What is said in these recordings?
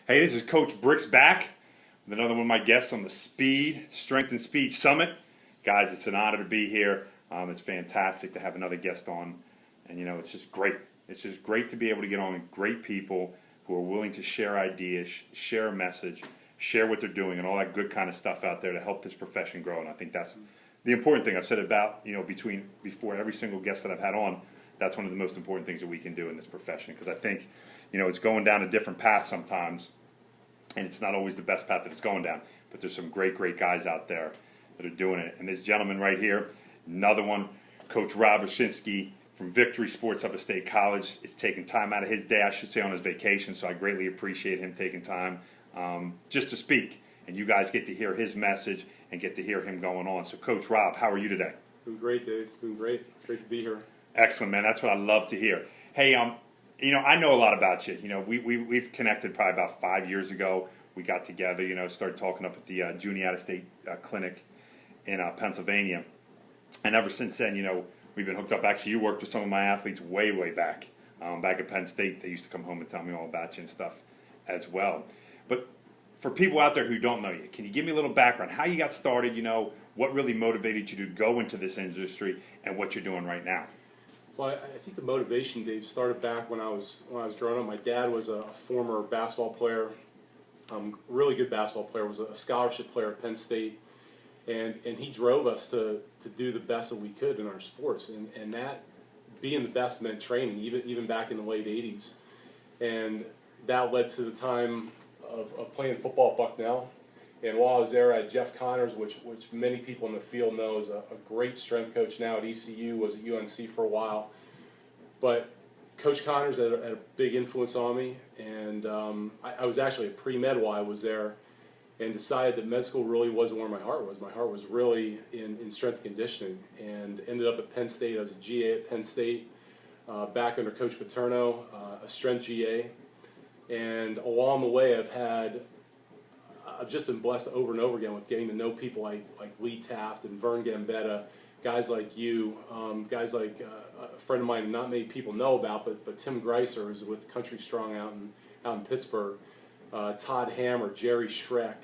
Hey, this is Coach Bricks back with another one of my guests on the Strength and Speed Summit. Guys, it's an honor to be here. It's fantastic to have another guest on. And, it's just great. It's just great to be able to get on with great people who are willing to share ideas, share a message, share what they're doing, and all that good kind of stuff out there to help this profession grow. And I think that's the important thing. I've said about, before every single guest that I've had on, that's one of the most important things that we can do in this profession. Because I think, it's going down a different path sometimes. And it's not always the best path that it's going down. But there's some great, great guys out there that are doing it. And this gentleman right here, another one, Coach Rob Oshinskie from Victory Sports Upper State College, is taking time out of his day, I should say, on his vacation. So I greatly appreciate him taking time just to speak. And you guys get to hear his message and get to hear him going on. So, Coach Rob, how are you today? Doing great, Dave. Doing great. Great to be here. Excellent, man. That's what I love to hear. Hey, I know a lot about you. We've connected probably about 5 years ago. We got together, started talking up at the Junior Out-of-State Clinic in Pennsylvania. And ever since then, we've been hooked up. Actually, you worked with some of my athletes way, way back. Back at Penn State, they used to come home and tell me all about you and stuff as well. But for people out there who don't know you, can you give me a little background? How you got started, what really motivated you to go into this industry and what you're doing right now? Well, I think the motivation, Dave, started back when I was growing up. My dad was a former basketball player, really good basketball player, was a scholarship player at Penn State, and he drove us to do the best that we could in our sports, and that being the best meant training, even back in the late 80s, and that led to the time of playing football at Bucknell. And while I was there, I had Jeff Connors, which many people in the field know is a great strength coach now at ECU, was at UNC for a while. But Coach Connors had a big influence on me, and I was actually a pre-med while I was there, and decided that med school really wasn't where my heart was. My heart was really in strength and conditioning, and ended up at Penn State. I was a GA at Penn State, back under Coach Paterno, a strength GA. And along the way, I've just been blessed over and over again with getting to know people like Lee Taft and Vern Gambetta, guys like you, guys like a friend of mine not many people know about, but Tim Greiser is with Country Strong out in Pittsburgh, Todd Hammer, Jerry Schreck,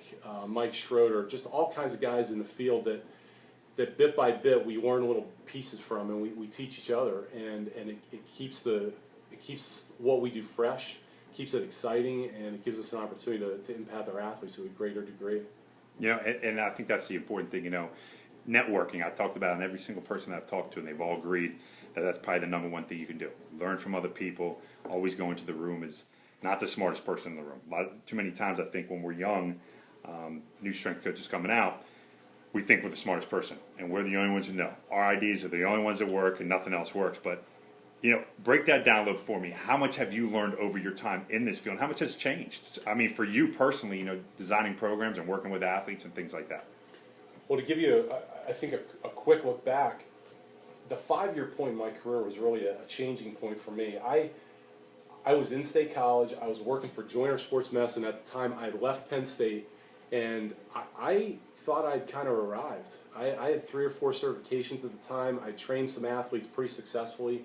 Mike Schroeder, just all kinds of guys in the field that bit by bit we learn little pieces from, and we teach each other, and it keeps what we do fresh, keeps it exciting, and it gives us an opportunity to impact our athletes to a greater degree. And I think that's the important thing, networking. I've talked about it, and every single person I've talked to, and they've all agreed that that's probably the number one thing you can do. Learn from other people. Always go into the room is not the smartest person in the room. Too many times I think when we're young, new strength coaches coming out, we think we're the smartest person, and we're the only ones who know. Our ideas are the only ones that work, and nothing else works. But break that down a little for me. How much have you learned over your time in this field? How much has changed? I mean, for you personally, designing programs and working with athletes and things like that. Well, to give you, I think, a quick look back, the 5-year point in my career was really a changing point for me. I was in State College. I was working for Joyner Sports Medicine at the time. I had left Penn State, and I thought I'd kind of arrived. I had 3 or 4 certifications at the time. I trained some athletes pretty successfully,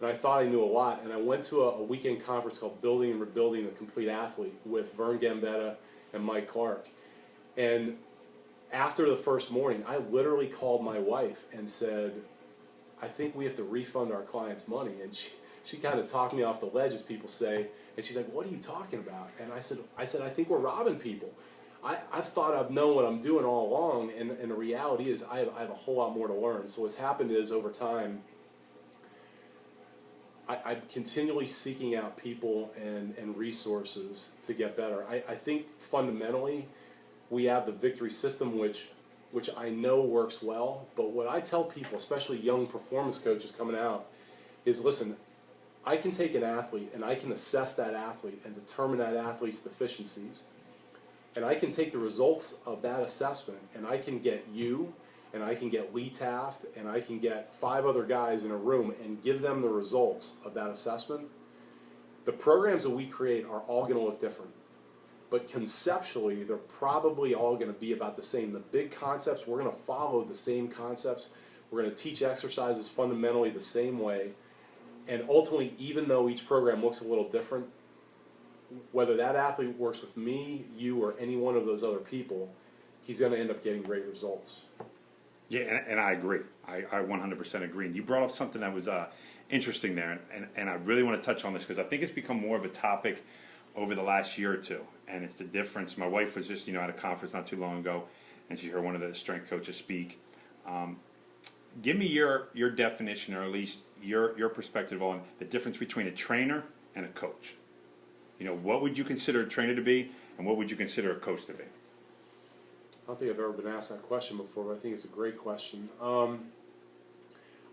and I thought I knew a lot. And I went to a weekend conference called Building and Rebuilding the Complete Athlete with Vern Gambetta and Mike Clark. And after the first morning, I literally called my wife and said, I think we have to refund our clients' money. And she kind of talked me off the ledge, as people say, and she's like, what are you talking about? And I said, I think we're robbing people. I've thought I've known what I'm doing all along, and the reality is I have a whole lot more to learn. So what's happened is, over time, I'm continually seeking out people and resources to get better. I think fundamentally we have the Victory system, which I know works well, but what I tell people, especially young performance coaches coming out, is listen, I can take an athlete and I can assess that athlete and determine that athlete's deficiencies, and I can take the results of that assessment and I can get you and I can get Lee Taft and I can get 5 other guys in a room and give them the results of that assessment. The programs that we create are all going to look different, but conceptually they're probably all going to be about the same. The big concepts, we're going to follow the same concepts. We're going to teach exercises fundamentally the same way, and ultimately, even though each program looks a little different, whether that athlete works with me, you, or any one of those other people, he's going to end up getting great results. Yeah, and I agree. I 100% agree. And you brought up something that was interesting there, and I really want to touch on this because I think it's become more of a topic over the last year or two, and it's the difference. My wife was just at a conference not too long ago, and she heard one of the strength coaches speak. Give me your definition, or at least your perspective on the difference between a trainer and a coach. What would you consider a trainer to be, and what would you consider a coach to be? I don't think I've ever been asked that question before, but I think it's a great question.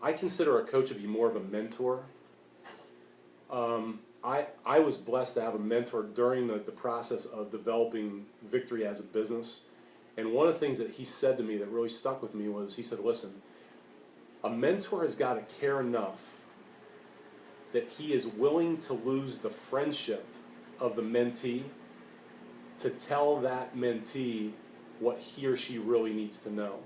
I consider a coach to be more of a mentor. I was blessed to have a mentor during the process of developing Victory as a business. And one of the things that he said to me that really stuck with me was, he said, listen, a mentor has got to care enough that he is willing to lose the friendship of the mentee to tell that mentee what he or she really needs to know.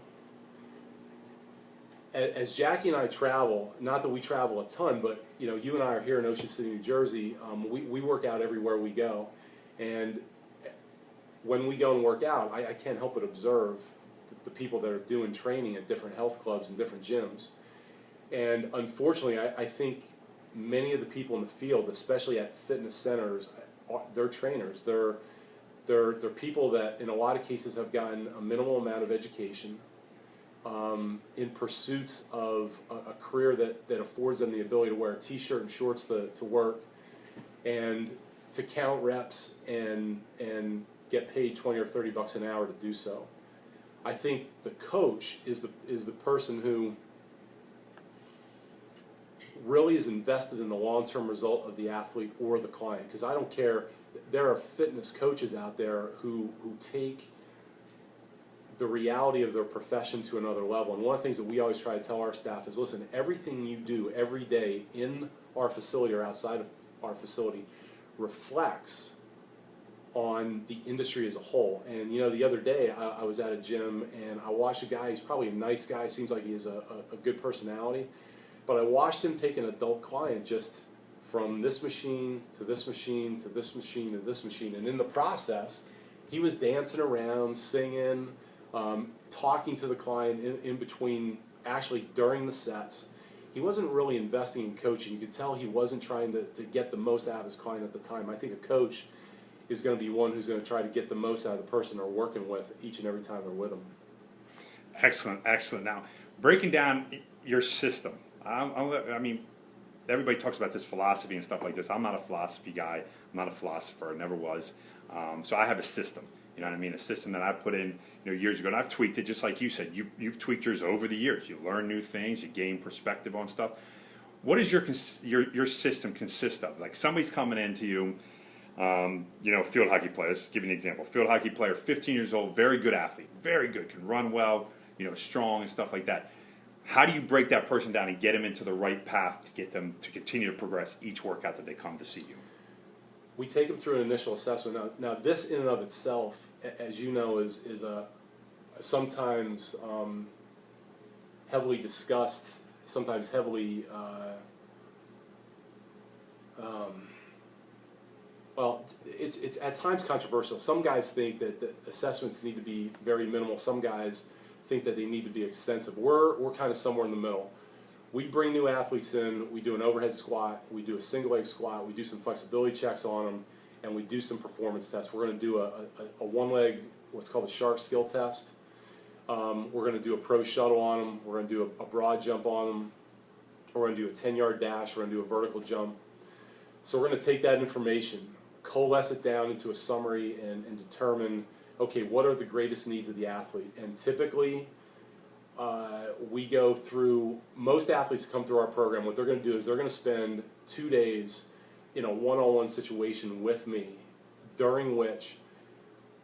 As Jackie and I travel, not that we travel a ton, but you and I are here in Ocean City, New Jersey. We work out everywhere we go, and when we go and work out, I can't help but observe the people that are doing training at different health clubs and different gyms. And unfortunately, I think many of the people in the field, especially at fitness centers, they're trainers. They're people that in a lot of cases have gotten a minimal amount of education in pursuits of a career that affords them the ability to wear a t-shirt and shorts to work and to count reps and get paid $20 or $30 an hour to do so. I think the coach is the person who really is invested in the long-term result of the athlete or the client. Because I don't care, there are fitness coaches out there who take the reality of their profession to another level. And one of the things that we always try to tell our staff is, listen, everything you do every day in our facility or outside of our facility reflects on the industry as a whole. And the other day I was at a gym and I watched a guy. He's probably a nice guy, seems like he has a good personality, but I watched him take an adult client just from this machine to this machine to this machine to this machine, and in the process he was dancing around, singing, talking to the client in between, actually during the sets. He wasn't really investing in coaching. You could tell he wasn't trying to get the most out of his client at the time. I think a coach is going to be one who's going to try to get the most out of the person they're working with each and every time they're with them. Excellent, excellent. Now, breaking down your system. I mean, everybody talks about this philosophy and stuff like this. I'm not a philosophy guy. I'm not a philosopher. I never was. So I have a system. You know what I mean? A system that I put in years ago, and I've tweaked it just like you said. You've tweaked yours over the years. You learn new things. You gain perspective on stuff. What does your system consist of? Like somebody's coming into you, field hockey player. Let's give you an example. Field hockey player, 15 years old, very good athlete, very good, can run well, strong and stuff like that. How do you break that person down and get them into the right path to get them to continue to progress each workout that they come to see you? We take them through an initial assessment. Now this in and of itself, as you know, is a sometimes heavily discussed, sometimes heavily it's at times controversial. Some guys think that assessments need to be very minimal. Some guys think that they need to be extensive. We're kind of somewhere in the middle. We bring new athletes in, we do an overhead squat, we do a single leg squat, we do some flexibility checks on them, and we do some performance tests. We're going to do a one leg, what's called a shark skill test. We're going to do a pro shuttle on them. We're going to do a broad jump on them. We're going to do a 10-yard dash. We're going to do a vertical jump. So we're going to take that information, coalesce it down into a summary, and determine, okay, what are the greatest needs of the athlete? And typically, we go through, most athletes come through our program, what they're going to do is they're going to spend 2 days in a one-on-one situation with me, during which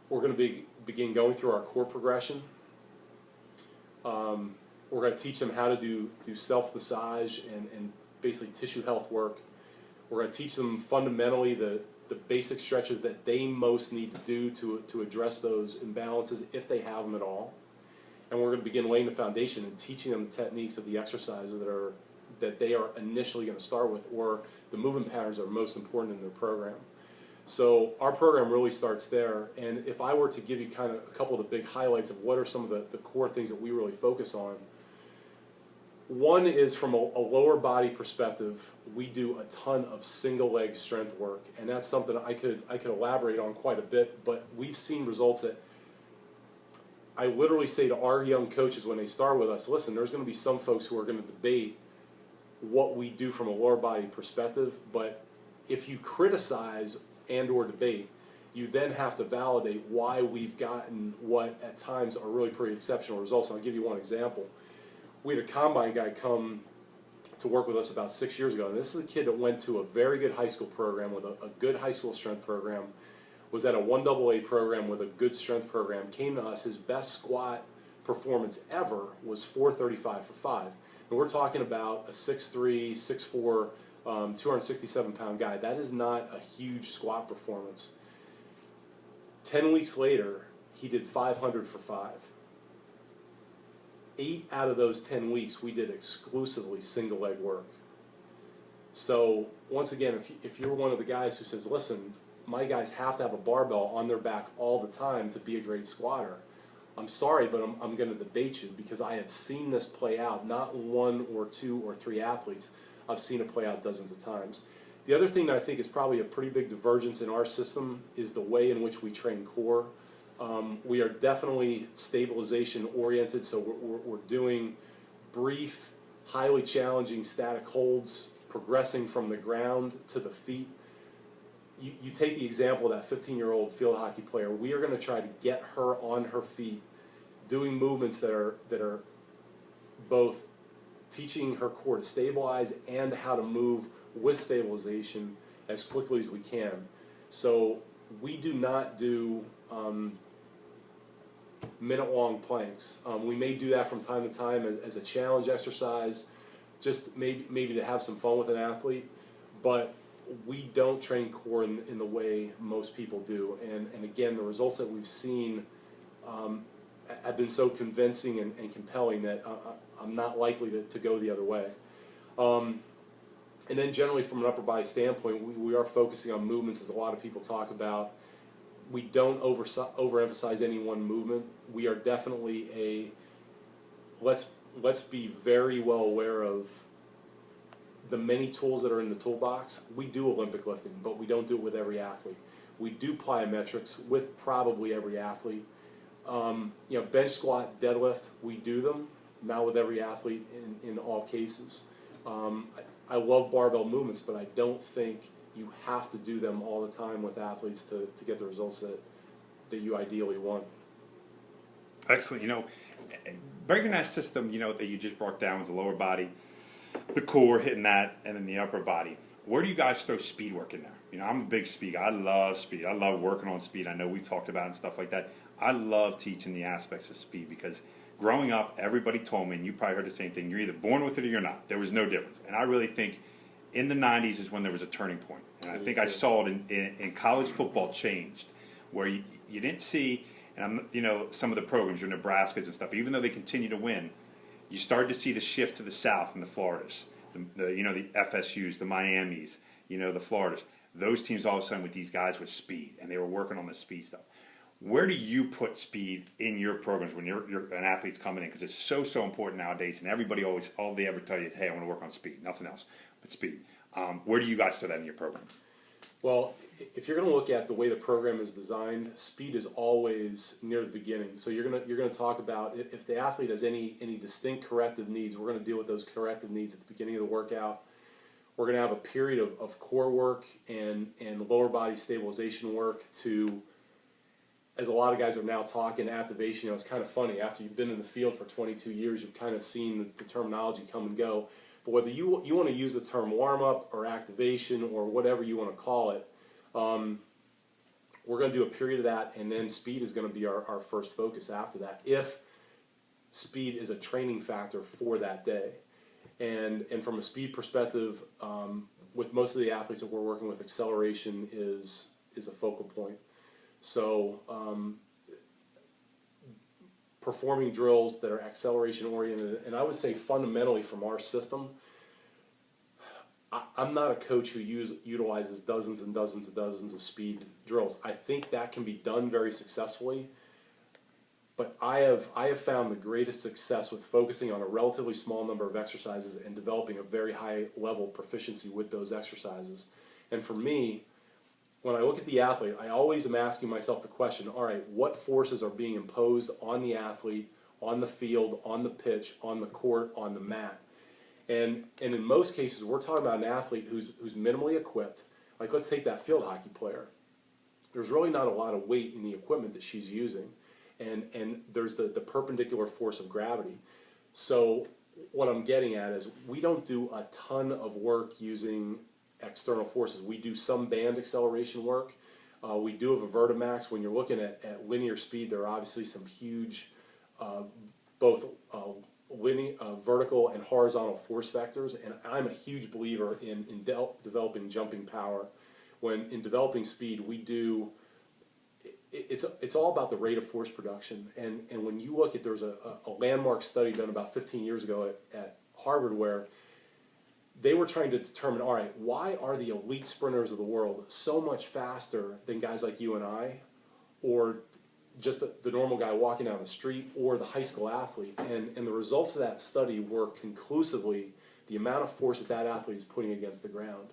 we're going to begin going through our core progression. We're going to teach them how to do self-massage and basically tissue health work. We're going to teach them fundamentally the basic stretches that they most need to do to address those imbalances, if they have them at all. And we're going to begin laying the foundation and teaching them the techniques of the exercises that they are initially going to start with, or the movement patterns that are most important in their program. So our program really starts there. And if I were to give you kind of a couple of the big highlights of what are some of the core things that we really focus on, one is from a lower body perspective, we do a ton of single leg strength work, and that's something I could elaborate on quite a bit. But we've seen results that I literally say to our young coaches when they start with us, listen, there's going to be some folks who are going to debate what we do from a lower body perspective, but if you criticize and or debate, you then have to validate why we've gotten what at times are really pretty exceptional results. And I'll give you one example. We had a combine guy come to work with us about 6 years ago, and this is a kid that went to a very good high school program with a good high school strength program, was at a 1AA program with a good strength program, came to us. His best squat performance ever was 435 for 5. And we're talking about a 6'3", 6'4", 267-pound guy. That is not a huge squat performance. 10 weeks later, he did 500 for 5. 8 out of those 10 weeks, we did exclusively single leg work. So once again, if you're one of the guys who says, listen, my guys have to have a barbell on their back all the time to be a great squatter, I'm sorry, but I'm going to debate you, because I have seen this play out, not 1 or 2 or 3 athletes. I've seen it play out dozens of times. The other thing that I think is probably a pretty big divergence in our system is the way in which we train core. We are definitely stabilization oriented, so we're doing brief, highly challenging static holds, progressing from the ground to the feet. You take the example of that 15-year-old field hockey player. We are going to try to get her on her feet, doing movements that are both teaching her core to stabilize and how to move with stabilization as quickly as we can. So we do not do minute-long planks. We may do that from time to time as a challenge exercise, just maybe to have some fun with an athlete, but we don't train core in the way most people do. And again, the results that we've seen have been so convincing and compelling that I'm not likely to go the other way. And then generally from an upper body standpoint, we are focusing on movements, as a lot of people talk about. We don't overemphasize any one movement. We are definitely let's be very well aware of the many tools that are in the toolbox. We do Olympic lifting, but we don't do it with every athlete. We do plyometrics with probably every athlete. Bench squat, deadlift, we do them, not with every athlete in all cases. I love barbell movements, but I don't think you have to do them all the time with athletes to get the results that you ideally want. Excellent. Breaking that system, that you just broke down with the lower body, the core, hitting that, and then the upper body. Where do you guys throw speed work in there? I'm a big speed guy. I love speed. I love working on speed. I know we've talked about it and stuff like that. I love teaching the aspects of speed, because growing up, everybody told me, and you probably heard the same thing, you're either born with it or you're not. There was no difference. And I really think in the 90s is when there was a turning point. And I think I saw it in college football changed, where you didn't see, and some of the programs, your Nebraskas and stuff, even though they continue to win, you started to see the shift to the South and the Floridas, the FSUs, the Miamis, the Floridas. Those teams all of a sudden with these guys with speed, and they were working on the speed stuff. Where do you put speed in your programs when you're an athlete's coming in? Because it's so important nowadays, and everybody all they ever tell you is, hey, I want to work on speed, nothing else but speed. Where do you guys throw that in your programs? Well, if you're going to look at the way the program is designed, speed is always near the beginning. So you're going to talk about if the athlete has any distinct corrective needs, we're going to deal with those corrective needs at the beginning of the workout. We're going to have a period of core work and lower body stabilization work to, as a lot of guys are now talking, activation. It's kind of funny. After you've been in the field for 22 years, you've kind of seen the terminology come and go. But whether you want to use the term warm-up or activation or whatever you want to call it, we're going to do a period of that, and then speed is going to be our first focus after that, if speed is a training factor for that day. And from a speed perspective, with most of the athletes that we're working with, acceleration is a focal point. So performing drills that are acceleration oriented, and I would say fundamentally from our system, I'm not a coach who utilizes dozens and dozens and dozens of speed drills. I think that can be done very successfully, but I have found the greatest success with focusing on a relatively small number of exercises and developing a very high level proficiency with those exercises. And for me, when I look at the athlete, I always am asking myself the question, all right, what forces are being imposed on the athlete, on the field, on the pitch, on the court, on the mat? And in most cases, we're talking about an athlete who's minimally equipped. Like, let's take that field hockey player. There's really not a lot of weight in the equipment that she's using. And there's the perpendicular force of gravity. So what I'm getting at is we don't do a ton of work using external forces. We do some band acceleration work. We do have a Vertimax. When you're looking at linear speed, there are obviously some huge both vertical and horizontal force vectors, and I'm a huge believer in developing jumping power. When in developing speed, we do it's all about the rate of force production. And when you look at, there's a landmark study done about 15 years ago at Harvard where they were trying to determine, all right, why are the elite sprinters of the world so much faster than guys like you and I, or just the normal guy walking down the street, or the high school athlete? And the results of that study were conclusively the amount of force that athlete is putting against the ground.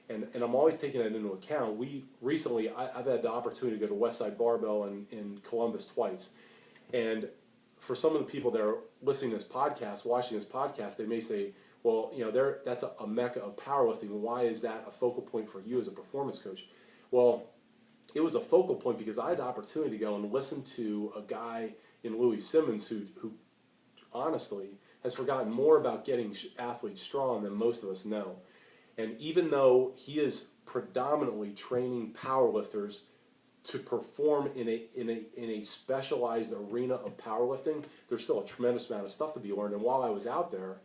And I'm always taking that into account. I've had the opportunity to go to Westside Barbell in Columbus twice. And for some of the people that are listening to this podcast, watching this podcast, they may say, well, that's a mecca of powerlifting. Why is that a focal point for you as a performance coach? Well, it was a focal point because I had the opportunity to go and listen to a guy in Louis Simmons who honestly has forgotten more about getting athletes strong than most of us know. And even though he is predominantly training powerlifters to perform in a specialized arena of powerlifting, there's still a tremendous amount of stuff to be learned. And while I was out there,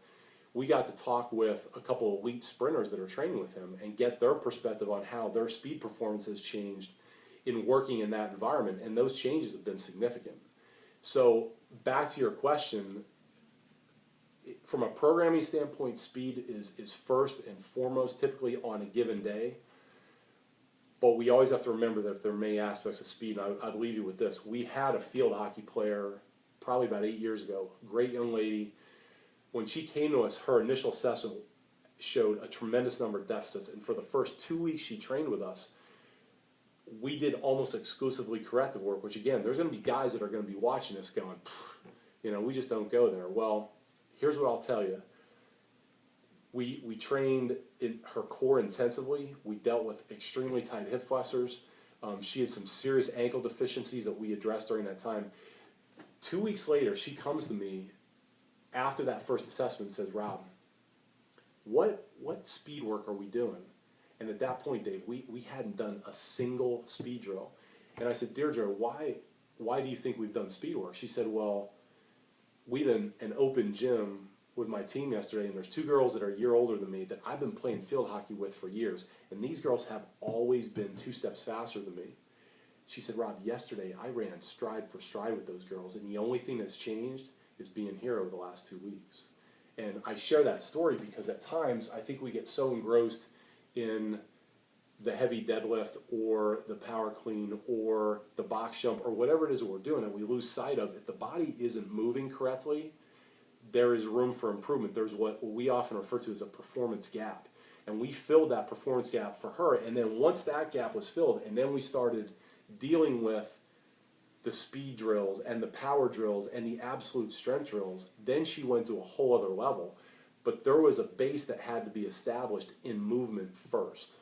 we got to talk with a couple of elite sprinters that are training with him and get their perspective on how their speed performance has changed in working in that environment. And those changes have been significant. So back to your question, from a programming standpoint, speed is first and foremost typically on a given day. But we always have to remember that there are many aspects of speed. And I'd leave you with this. We had a field hockey player probably about 8 years ago, great young lady. When she came to us, her initial assessment showed a tremendous number of deficits. And for the first 2 weeks she trained with us, we did almost exclusively corrective work, which again, there's going to be guys that are going to be watching this going, we just don't go there. Well, here's what I'll tell you. We trained in her core intensively. We dealt with extremely tight hip flexors. She had some serious ankle deficiencies that we addressed during that time. 2 weeks later, she comes to me after that first assessment and says, Rob, what speed work are we doing? And at that point, Dave, we hadn't done a single speed drill. And I said, Deirdre, why do you think we've done speed work? She said, well, we did an open gym with my team yesterday, and there's 2 girls that are a year older than me that I've been playing field hockey with for years, and these girls have always been 2 steps faster than me. She said, Rob, yesterday I ran stride for stride with those girls, and the only thing that's changed is being here over the last 2 weeks. And I share that story because at times I think we get so engrossed in the heavy deadlift or the power clean or the box jump or whatever it is that we're doing that we lose sight of. If the body isn't moving correctly, there is room for improvement. There's what we often refer to as a performance gap. And we filled that performance gap for her. And then once that gap was filled, and then we started dealing with the speed drills and the power drills and the absolute strength drills, then she went to a whole other level. But there was a base that had to be established in movement first.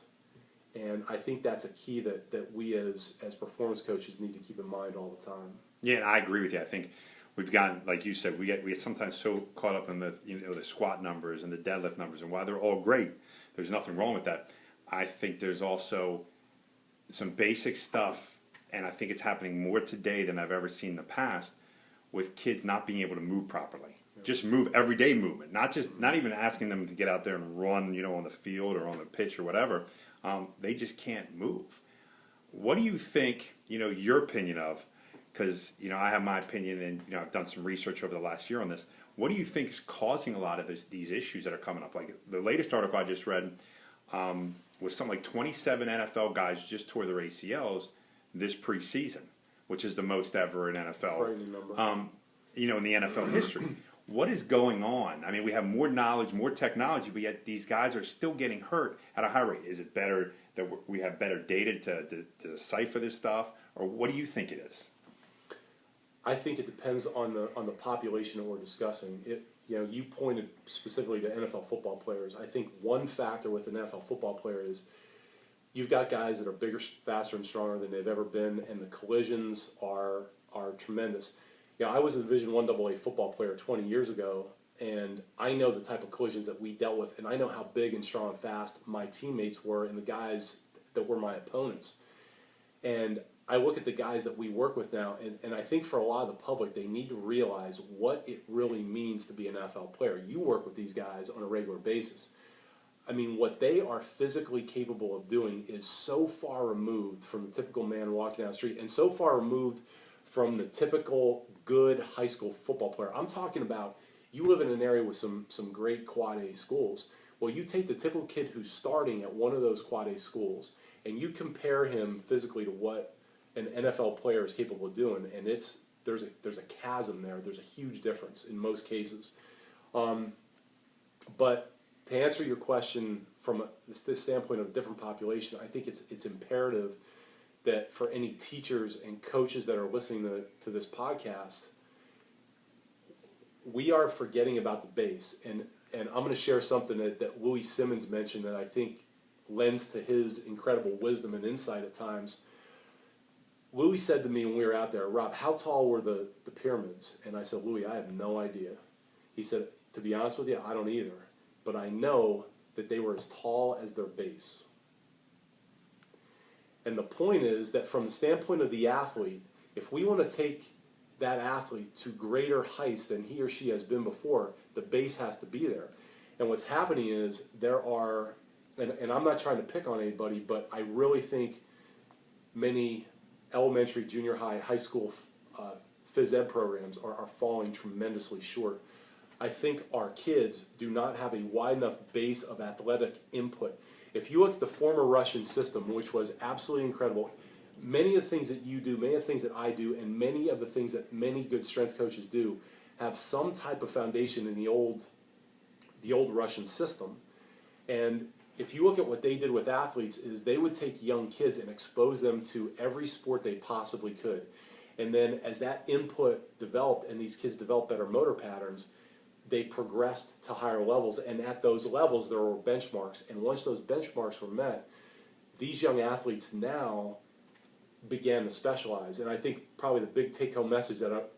And I think that's a key that we as performance coaches need to keep in mind all the time. Yeah, and I agree with you. I think we've gotten, like you said, we get sometimes so caught up in the squat numbers and the deadlift numbers, and while they're all great, there's nothing wrong with that. I think there's also some basic stuff, and I think it's happening more today than I've ever seen in the past, with kids not being able to move properly. Yeah. Just move, everyday movement, not even asking them to get out there and run, on the field or on the pitch or whatever. They just can't move. What do you think, your opinion of because I have my opinion, and I've done some research over the last year on this. What do you think is causing a lot of these issues that are coming up? Like the latest article I just read was something like 27 NFL guys just tore their ACLs this preseason, which is the most ever in NFL. Frightening number. In the NFL history. What is going on? I mean, we have more knowledge, more technology, but yet these guys are still getting hurt at a high rate. Is it better that we have better data to decipher this stuff, or what do you think it is? I think it depends on the population that we're discussing. You pointed specifically to NFL football players. I think one factor with an NFL football player is you've got guys that are bigger, faster, and stronger than they've ever been, and the collisions are tremendous. I was a Division I AA football player 20 years ago, and I know the type of collisions that we dealt with, and I know how big and strong and fast my teammates were and the guys that were my opponents. And I look at the guys that we work with now, and I think for a lot of the public, they need to realize what it really means to be an NFL player. You work with these guys on a regular basis. I mean, what they are physically capable of doing is so far removed from the typical man walking down the street, and so far removed from the typical good high school football player. I'm talking about, you live in an area with some great Quad A schools. Well, you take the typical kid who's starting at one of those Quad A schools, and you compare him physically to what an NFL player is capable of doing, and there's a chasm there. There's a huge difference in most cases. But to answer your question from this standpoint of a different population, I think it's imperative that for any teachers and coaches that are listening to this podcast, we are forgetting about the base. And I'm going to share something that Louis Simmons mentioned that I think lends to his incredible wisdom and insight at times. Louis said to me when we were out there, "Rob, how tall were the pyramids?" And I said, "Louis, I have no idea." He said, "To be honest with you, I don't either. But I know that they were as tall as their base." And the point is that from the standpoint of the athlete, if we want to take that athlete to greater heights than he or she has been before, the base has to be there. And what's happening is there are, and I'm not trying to pick on anybody, but I really think many elementary, junior high, high school phys ed programs are falling tremendously short. I think our kids do not have a wide enough base of athletic input. If you look at the former Russian system, which was absolutely incredible, many of the things that you do, many of the things that I do, and many of the things that many good strength coaches do have some type of foundation in the old Russian system. And if you look at what they did with athletes, is they would take young kids and expose them to every sport they possibly could. And then as that input developed and these kids developed better motor patterns, they progressed to higher levels, and at those levels there were benchmarks, and once those benchmarks were met, these young athletes now began to specialize. And I think probably the big take-home message that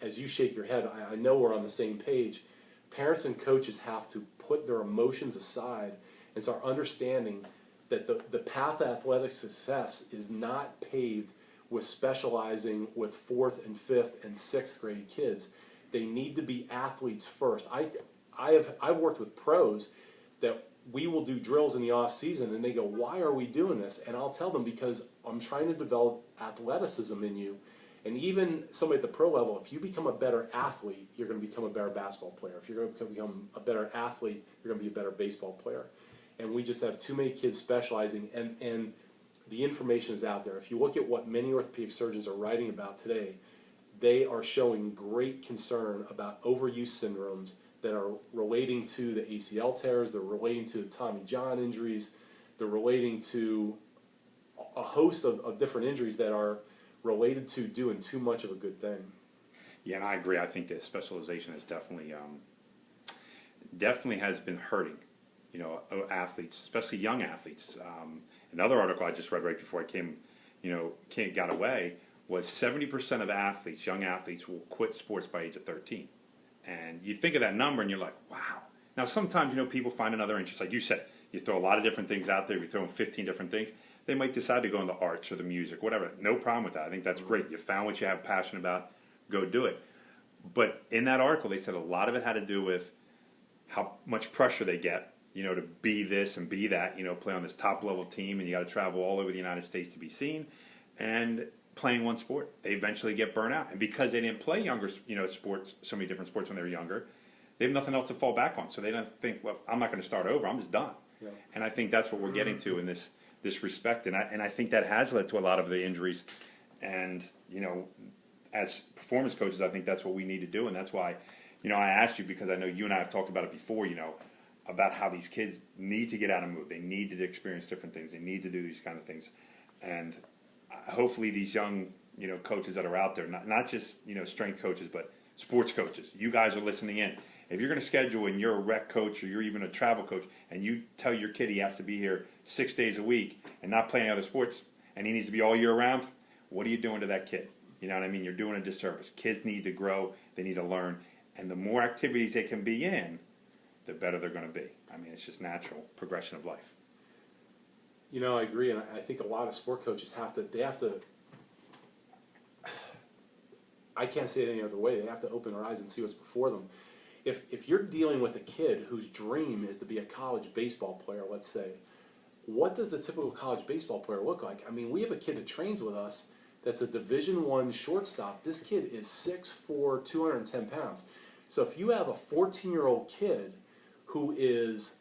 as you shake your head, I know we're on the same page. Parents and coaches have to put their emotions aside and start understanding that the path to athletic success is not paved with specializing with 4th and 5th and 6th grade kids. They need to be athletes first. I've worked with pros that we will do drills in the off season, and they go, "Why are we doing this?" And I'll tell them, because I'm trying to develop athleticism in you. And even somebody at the pro level, if you become a better athlete, you're going to become a better basketball player. If you're going to become a better athlete, you're going to be a better baseball player. And we just have too many kids specializing, and the information is out there. If you look at what many orthopedic surgeons are writing about today, they are showing great concern about overuse syndromes that are relating to the ACL tears, they're relating to Tommy John injuries, they're relating to a host of different injuries that are related to doing too much of a good thing. Yeah, and I agree. I think that specialization has definitely has been hurting, athletes, especially young athletes. Another article I just read right before I got away, was 70% of athletes, young athletes, will quit sports by age of 13. And you think of that number and you're like, wow. Now sometimes, people find another interest. Like you said, you throw a lot of different things out there. If you throw in 15 different things, they might decide to go into arts or the music, whatever. No problem with that. I think that's great. You found what you have passion about, go do it. But in that article, they said a lot of it had to do with how much pressure they get, to be this and be that, play on this top level team, and you got to travel all over the United States to be seen. And playing one sport. They eventually get burnt out, and because they didn't play younger, sports, so many different sports when they were younger, they have nothing else to fall back on. So they don't think, well, I'm not going to start over. I'm just done. Yeah. And I think that's what we're getting to in this respect, and I think that has led to a lot of the injuries. And as performance coaches, I think that's what we need to do, and that's why, I asked you because I know you and I have talked about it before. About how these kids need to get out and move. They need to experience different things. They need to do these kind of things, and hopefully these young coaches that are out there, not just strength coaches, but sports coaches. You guys are listening in. If you're going to schedule and you're a rec coach or you're even a travel coach, and you tell your kid he has to be here 6 days a week and not play any other sports, and he needs to be all year round, what are you doing to that kid? You know what I mean? You're doing a disservice. Kids need to grow. They need to learn, and the more activities they can be in, the better they're going to be. I mean, it's just natural progression of life. I agree, and I think a lot of sport coaches have to. I can't say it any other way. They have to open their eyes and see what's before them. If you're dealing with a kid whose dream is to be a college baseball player, let's say, what does the typical college baseball player look like? I mean, we have a kid that trains with us that's a Division I shortstop. This kid is 6'4", 210 pounds. So if you have a 14-year-old kid who is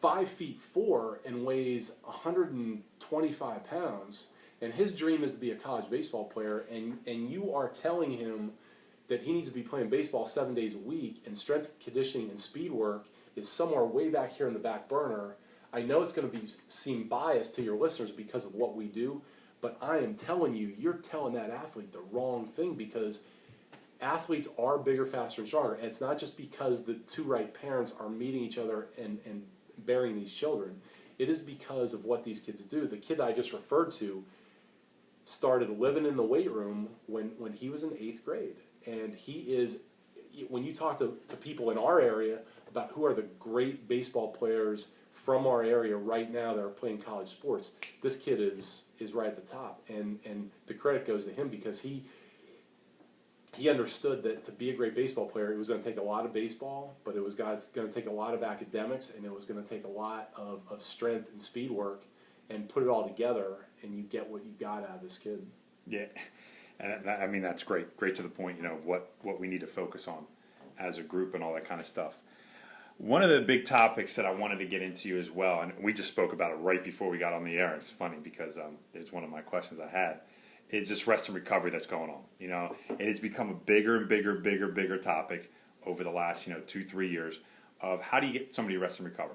5'4" and weighs 125 pounds, and his dream is to be a college baseball player, and you are telling him that he needs to be playing baseball 7 days a week, and strength conditioning and speed work is somewhere way back here in the back burner, I know it's going to seem biased to your listeners because of what we do, but I am telling you, you're telling that athlete the wrong thing, because athletes are bigger, faster, and stronger. And it's not just because the two right parents are meeting each other and bearing these children. It is because of what these kids do. The kid I just referred to started living in the weight room when he was in 8th grade. And he is, when you talk to people in our area about who are the great baseball players from our area right now that are playing college sports, this kid is right at the top. And the credit goes to him, because he understood that to be a great baseball player, it was going to take a lot of baseball, but it was going to take a lot of academics, and it was going to take a lot of strength and speed work, and put it all together, and you get what you got out of this kid. Yeah, and I mean, that's great. Great to the point, what we need to focus on as a group and all that kind of stuff. One of the big topics that I wanted to get into as well, and we just spoke about it right before we got on the air. It's funny because it's one of my questions I had. It's just rest and recovery that's going on. It has become a bigger and bigger topic over the last 2-3 years of how do you get somebody to rest and recover.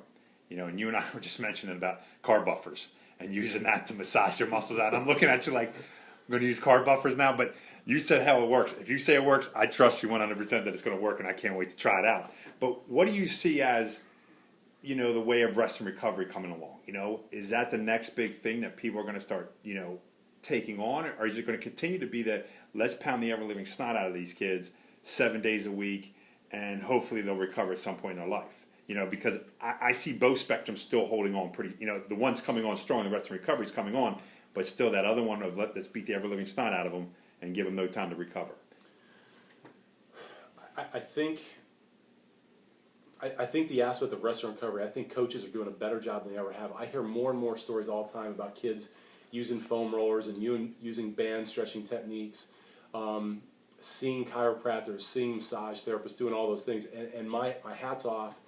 And you and I were just mentioning about carb buffers and using that to massage your muscles out. I'm looking at you like, I'm going to use carb buffers now, but you said how it works. If you say it works, I trust you 100% that it's going to work, and I can't wait to try it out. But what do you see as the way of rest and recovery coming along? Is that the next big thing that people are going to start taking on, or is it going to continue to be that let's pound the ever-living snot out of these kids 7 days a week, and hopefully they'll recover at some point in their life? Because I see both spectrums still holding on pretty, the one's coming on strong, the rest of recovery is coming on, but still that other one of let's beat the ever-living snot out of them and give them no time to recover. I think the aspect of rest and recovery, I think coaches are doing a better job than they ever have. I hear more and more stories all the time about kids using foam rollers and using band stretching techniques, seeing chiropractors, seeing massage therapists, doing all those things. And my hat's off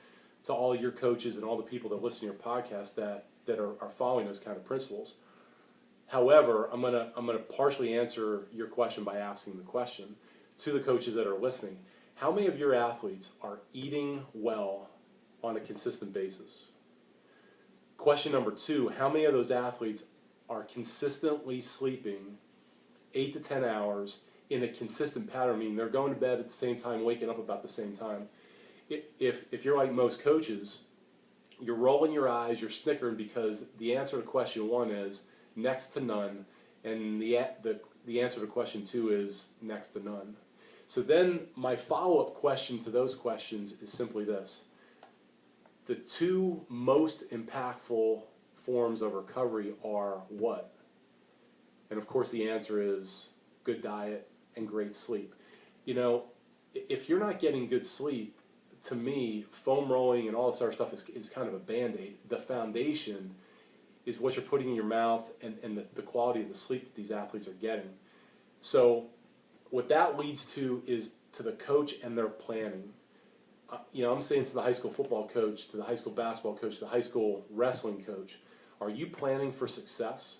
to all your coaches and all the people that listen to your podcast that are following those kind of principles. However, I'm gonna partially answer your question by asking the question to the coaches that are listening. How many of your athletes are eating well on a consistent basis? Question number 2, how many of those athletes are consistently sleeping 8 to 10 hours in a consistent pattern, meaning they're going to bed at the same time, waking up about the same time? If you're like most coaches, you're rolling your eyes, you're snickering, because the answer to question 1 is next to none, and the answer to question 2 is next to none. So then my follow-up question to those questions is simply this. The 2 most impactful forms of recovery are what? And of course the answer is good diet and great sleep. If you're not getting good sleep, to me, foam rolling and all this other stuff is kind of a Band-Aid. The foundation is what you're putting in your mouth and the quality of the sleep that these athletes are getting. So what that leads to is to the coach and their planning. I'm saying to the high school football coach, to the high school basketball coach, to the high school wrestling coach, are you planning for success?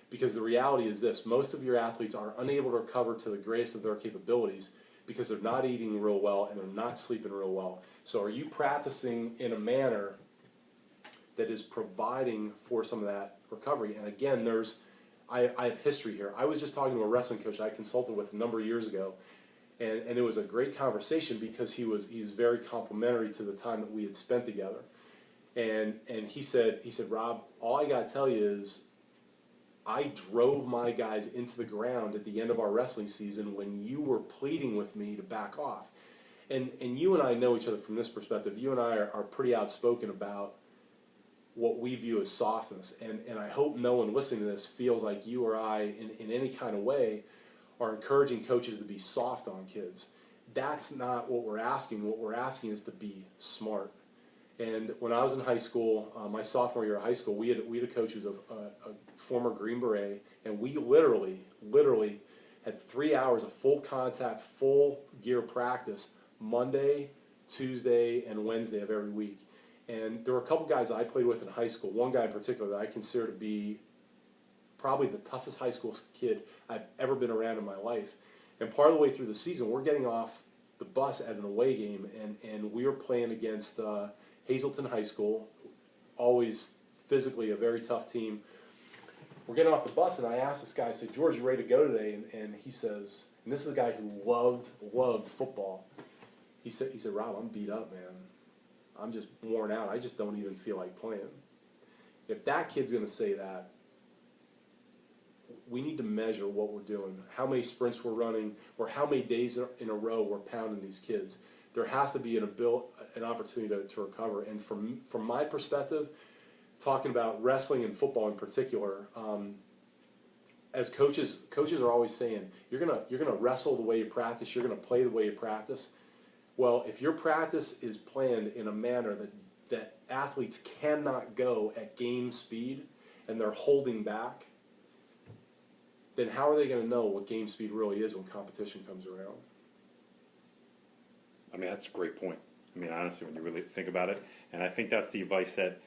Because the reality is this: most of your athletes are unable to recover to the greatest of their capabilities because they're not eating real well and they're not sleeping real well. So are you practicing in a manner that is providing for some of that recovery? And again, I have history here. I was just talking to a wrestling coach I consulted with a number of years ago, and it was a great conversation because he's very complimentary to the time that we had spent together. And he said, Rob, all I got to tell you is I drove my guys into the ground at the end of our wrestling season when you were pleading with me to back off. And you and I know each other from this perspective. You and I are pretty outspoken about what we view as softness. And I hope no one listening to this feels like you or I, in any kind of way, are encouraging coaches to be soft on kids. That's not what we're asking. What we're asking is to be smart. And when I was in high school, my sophomore year of high school, we had a coach who was a former Green Beret, and we literally had 3 hours of full contact, full gear practice Monday, Tuesday, and Wednesday of every week. And there were a couple guys I played with in high school, one guy in particular that I consider to be probably the toughest high school kid I've ever been around in my life. And part of the way through the season, we're getting off the bus at an away game, and we were playing against Hazleton High School, always physically a very tough team. We're getting off the bus, and I asked this guy, I said, George, you ready to go today? And he says, and this is a guy who loved football. He said, Rob, I'm beat up, man. I'm just worn out. I just don't even feel like playing. If that kid's going to say that, we need to measure what we're doing, how many sprints we're running, or how many days in a row we're pounding these kids. There has to be an opportunity to recover. And from my perspective, talking about wrestling and football in particular, as coaches are always saying, you're gonna wrestle the way you practice, you're gonna play the way you practice. Well, if your practice is planned in a manner that athletes cannot go at game speed and they're holding back, then how are they going to know what game speed really is when competition comes around? I mean, that's a great point. I mean, honestly, when you really think about it, and I think that's the advice that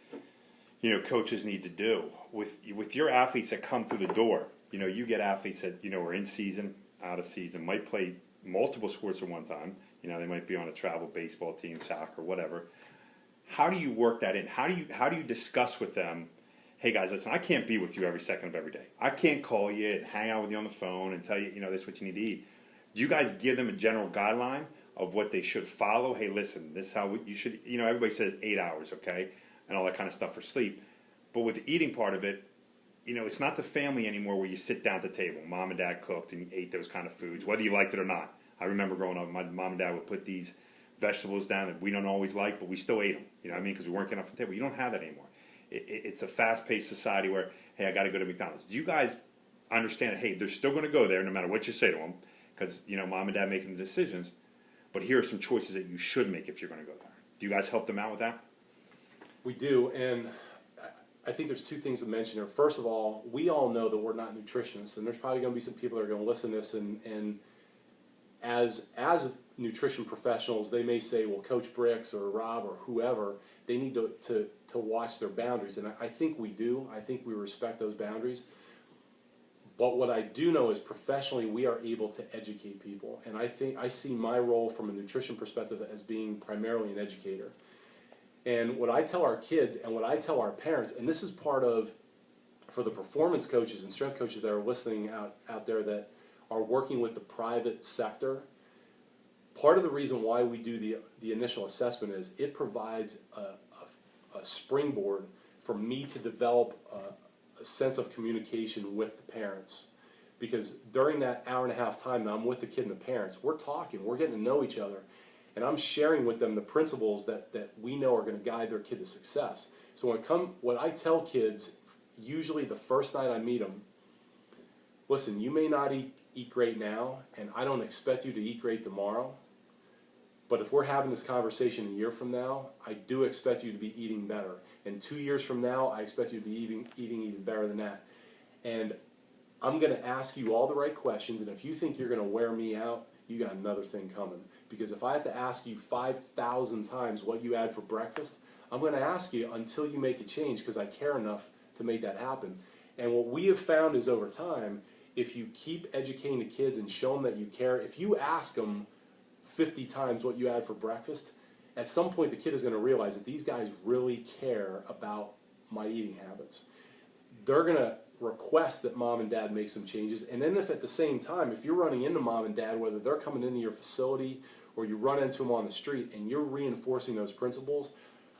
coaches need to do with your athletes that come through the door. You get athletes that are in season, out of season, might play multiple sports at one time. They might be on a travel baseball team, soccer, whatever. How do you work that in? How do you discuss with them? Hey guys, listen, I can't be with you every second of every day. I can't call you and hang out with you on the phone and tell you, this is what you need to eat. Do you guys give them a general guideline of what they should follow? Hey, listen, this is how you should, everybody says 8 hours, okay? And all that kind of stuff for sleep. But with the eating part of it, it's not the family anymore where you sit down at the table. Mom and dad cooked and you ate those kind of foods, whether you liked it or not. I remember growing up, my mom and dad would put these vegetables down that we don't always like, but we still ate them. You know what I mean? Because we weren't getting off the table. You don't have that anymore. It's a fast-paced society where, hey, I got to go to McDonald's. Do you guys understand that, hey, they're still going to go there no matter what you say to them because, mom and dad making the decisions, but here are some choices that you should make if you're going to go there. Do you guys help them out with that? We do, and I think there's two things to mention here. First of all, we all know that we're not nutritionists, and there's probably going to be some people that are going to listen to this, and as nutrition professionals, they may say, well, Coach Bricks or Rob or whoever, they need to watch their boundaries. And I think we do. I think we respect those boundaries. But what I do know is professionally we are able to educate people. And I see my role from a nutrition perspective as being primarily an educator. And what I tell our kids and what I tell our parents, and this is part of, for the performance coaches and strength coaches that are listening out there that are working with the private sector, part of the reason why we do the initial assessment is it provides a springboard for me to develop a sense of communication with the parents. Because during that hour and a half time that I'm with the kid and the parents, we're talking, we're getting to know each other, and I'm sharing with them the principles that we know are going to guide their kid to success. So what I tell kids, usually the first night I meet them, listen, you may not eat great now, and I don't expect you to eat great tomorrow, but if we're having this conversation a year from now, I do expect you to be eating better. And 2 years from now, I expect you to be eating even better than that. And I'm going to ask you all the right questions, and if you think you're going to wear me out, you got another thing coming. Because if I have to ask you 5,000 times what you had for breakfast, I'm going to ask you until you make a change, because I care enough to make that happen. And what we have found is, over time, if you keep educating the kids and show them that you care, if you ask them 50 times what you had for breakfast, at some point the kid is going to realize that these guys really care about my eating habits. They're going to request that mom and dad make some changes. And then if at the same time, if you're running into mom and dad, whether they're coming into your facility or you run into them on the street, and you're reinforcing those principles,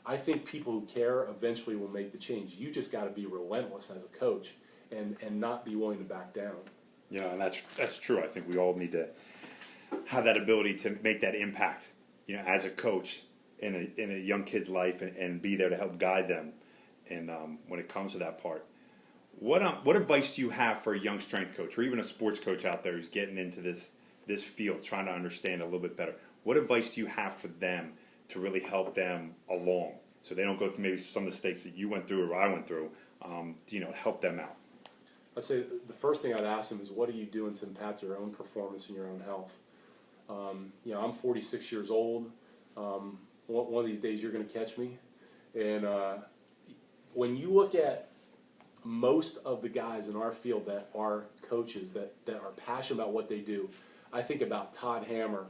I think people who care eventually will make the change. You just got to be relentless as a coach and not be willing to back down. Yeah, and that's true. I think we all need to have that ability to make that impact, as a coach in a young kid's life, and be there to help guide them. And when it comes to that part, what advice do you have for a young strength coach, or even a sports coach out there who's getting into this field, trying to understand a little bit better? What advice do you have for them to really help them along, so they don't go through maybe some mistakes that you went through or I went through? Help them out. I'd say the first thing I'd ask them is, what are you doing to impact your own performance and your own health? I'm 46 years old. One of these days you're going to catch me. And when you look at most of the guys in our field that are coaches, that are passionate about what they do, I think about Todd Hammer.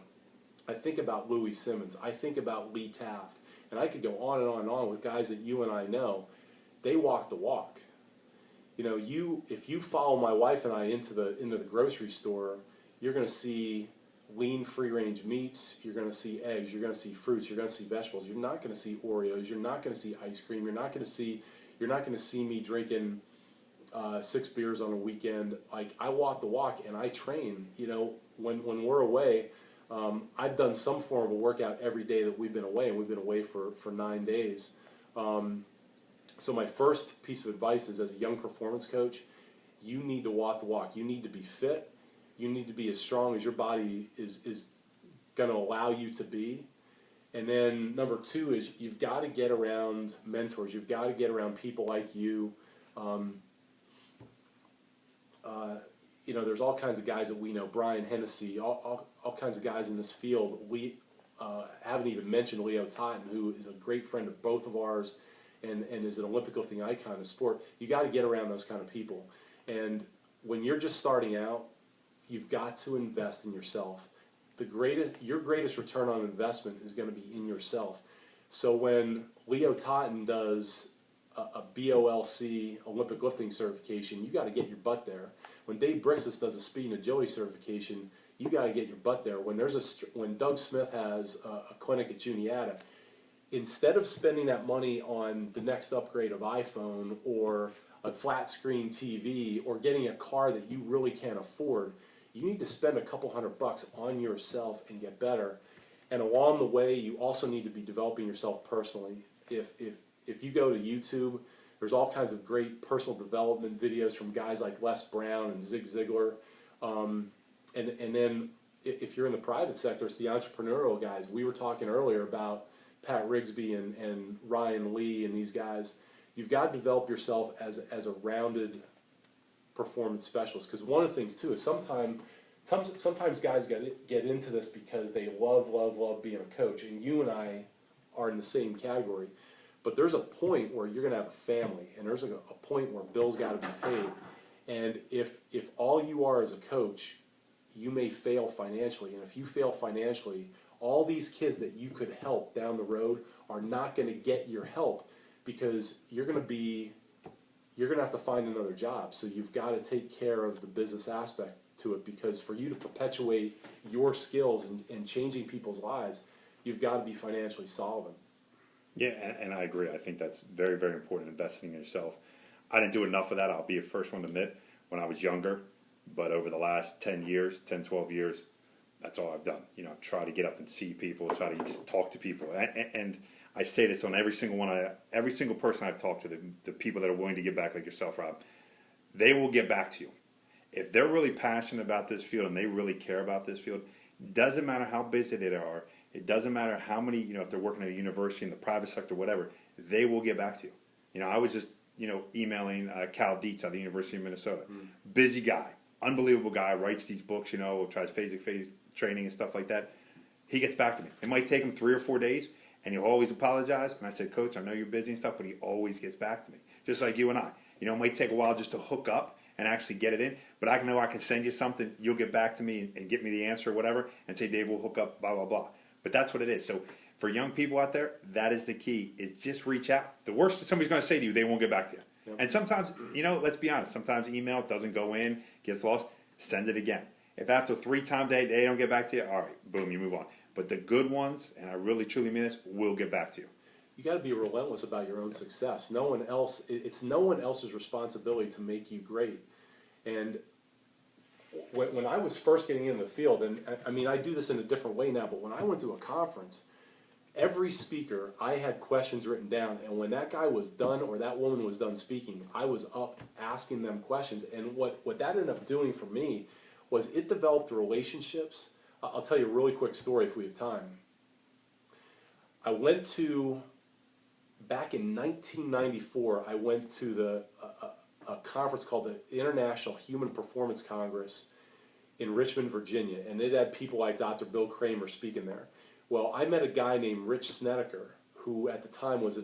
I think about Louis Simmons. I think about Lee Taft. And I could go on and on and on with guys that you and I know. They walk the walk. If you follow my wife and I into the grocery store, you're going to see lean free-range meats, you're going to see eggs, you're going to see fruits, you're going to see vegetables. You're not going to see Oreos, you're not going to see ice cream, you're not going to see me drinking 6 beers on a weekend. Like, I walk the walk and I train. When we're away, I've done some form of a workout every day that we've been away, and we've been away for 9 days. So my first piece of advice is, as a young performance coach, you need to walk the walk. You need to be fit. You need to be as strong as your body is going to allow you to be. And then number 2 is, you've got to get around mentors. You've got to get around people like you. There's all kinds of guys that we know, Brian Hennessy, all kinds of guys in this field. We haven't even mentioned Leo Totten, who is a great friend of both of ours and is an Olympic lifting icon of sport. You got to get around those kind of people. And when you're just starting out, you've got to invest in yourself. Your greatest return on investment is going to be in yourself. So when Leo Totten does a BOLC Olympic lifting certification, you got to get your butt there. When Dave Brixis does a speed and agility certification, you got to get your butt there. When Doug Smith has a clinic at Juniata, instead of spending that money on the next upgrade of iPhone or a flat screen TV or getting a car that you really can't afford, you need to spend a couple $100 on yourself and get better. And along the way, you also need to be developing yourself personally. If you go to YouTube, there's all kinds of great personal development videos from guys like Les Brown and Zig Ziglar. And then if you're in the private sector, it's the entrepreneurial guys. We were talking earlier about Pat Rigsby and Ryan Lee and these guys. You've got to develop yourself as a rounded performance specialist. Because one of the things, too, is sometimes guys get into this because they love being a coach. And you and I are in the same category. But there's a point where you're going to have a family, and there's a point where bills got to be paid. And if all you are as a coach, you may fail financially. And if you fail financially, all these kids that you could help down the road are not going to get your help, because you're going to have to find another job. So you've got to take care of the business aspect to it, because for you to perpetuate your skills and changing people's lives, you've got to be financially solvent. Yeah, and I agree. I think that's very, very important, investing in yourself. I didn't do enough of that, I'll be the first one to admit, when I was younger. But over the last 10 years, 10, 12 years, that's all I've done. I've tried to get up and see people, try to just talk to people. And I say this on every single person I've talked to, the people that are willing to give back, like yourself, Rob, they will get back to you. If they're really passionate about this field and they really care about this field, doesn't matter how busy they are, it doesn't matter how many, if they're working at a university, in the private sector, whatever, they will get back to you. I was just, emailing Cal Dietz at the University of Minnesota. Busy guy, unbelievable guy, writes these books, tries phase training and stuff like that. He gets back to me. It might take him 3 or 4 days, and he'll always apologize. And I said, Coach, I know you're busy and stuff, but he always gets back to me, just like you and I. It might take a while just to hook up and actually get it in, but I can send you something, you'll get back to me and get me the answer or whatever, and say, Dave, we'll hook up, blah, blah, blah. But that's what it is. So for young people out there, that is the key, is just reach out. The worst that somebody's going to say to you, they won't get back to you. Yep. And sometimes, let's be honest, sometimes email doesn't go in, gets lost, send it again. If after 3 times they don't get back to you, all right, boom, you move on. But the good ones, and I really truly mean this, will get back to you. You got to be relentless about your own success. No one else. It's no one else's responsibility to make you great. And when I was first getting into the field, and I do this in a different way now, but when I went to a conference, every speaker, I had questions written down, and when that guy was done or that woman was done speaking, I was up asking them questions. And what that ended up doing for me was it developed relationships. I'll tell you a really quick story if we have time. I went to, back in 1994, I went to a conference called the International Human Performance Congress in Richmond, Virginia, and it had people like Dr. Bill Kramer speaking there. Well, I met a guy named Rich Snedeker, who at the time was